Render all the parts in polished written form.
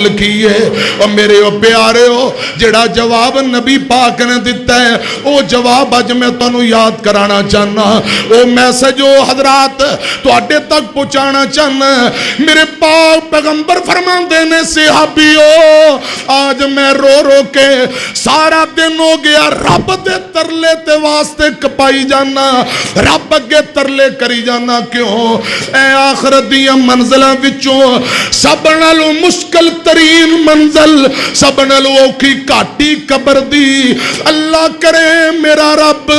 لکھیے اور میرے پیارے ہو جڑا جواب نبی پاک نے دیتا ہے وہ جواب اج میں تانوں یاد کرانا چاہنا وہ میسج وہ حضرات تواڈے تک پہنچانا چاہنا میرے پاک پیغمبر فرماندے نے صحابیو آج میں رو رو کے سارا دن ہو گیا رب دے ترلے تے واسطے کپائی جانا رب اگے ترلے کری جانا کیوں اے آخرت دی منزلاں وچوں سب نالوں مشکل ترین منزل سب نالوں اوکھی کاٹی قبر دی اللہ کرے میرا رب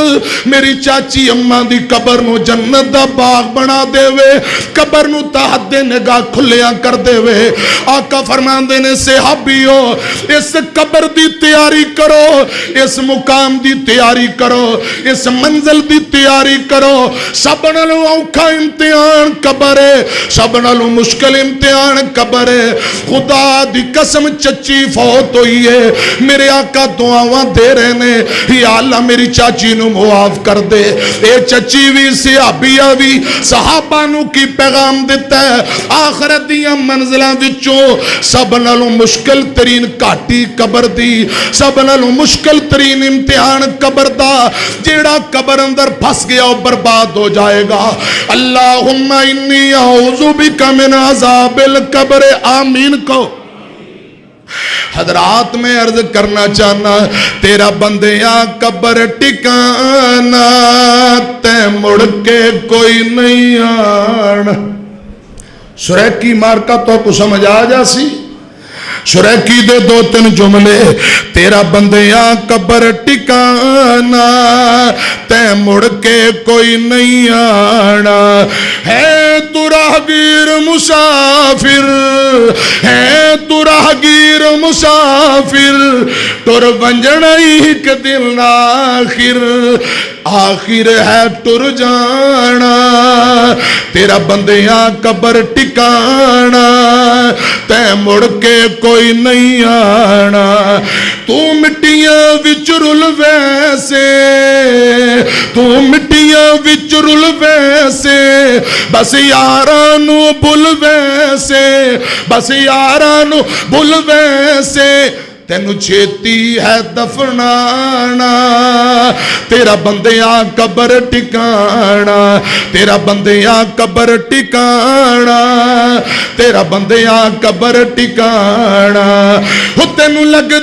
میری چاچی اماں دی قبر نو جنت دا باغ بنا دے وے قبر نو تحت نگاہ کھلیاں کر دے وے آقا فرماندے نے صحابیو اس قبر دی تیاری کرو اس مقام دی تیاری کرو اس منزل دی تیاری کرو سب نالوں اوکھا امتحان قبر ہے سب نالوں مشکل امتحان قبر ہے خدا دی قسم چچی فوت ہوئی ہے میرے آقا دعاواں دے رہے نے یا اللہ میری چاچی نو معاف کر دے اے چچی بھی صحابیہ بھی صحابہ نو کی پیغام دیتا ہے آخرت دیاں منزلاں وچوں سب نالوں مشکل ترین کاٹی قبر دی سب نالوں مشکل ترین امتحان قبر دا جیڑا قبر اندر پھس گیا اور برباد ہو جائے گا اللہم انی اعوذ بک من عذاب القبر آمین کو حضرات میں عرض کرنا چاہنا تیرا بندیاں قبر ٹکانا تے مڑ کے کوئی نہیں آنا سریکی مارکا تو کو سمجھ آ جا سی سریکی دے دو تین جملے تیرا بندیاں قبر ٹکانا تے مڑ کے کوئی نہیں آنا ہے تو راہگیر مسافر ہے تو راہگیر مسافر ٹر ونجنا ایک دن آخر ہے ٹر جانا تیرا بندیاں قبر ٹکانا تے مڑ کے کوئی نہیں آنا تو مٹیاں وچ رل ویسے تو مٹیاں وچ رل ویسے بس یارانو بھول ویسے بس یارانو بھول ویسے تینو چھیتی ہے دفنانا تیرا بندیاں قبر ٹکانا تیرا بندیاں قبر ٹکانا تیرا بندیاں قبر ٹکانا ہو تینو لگ دے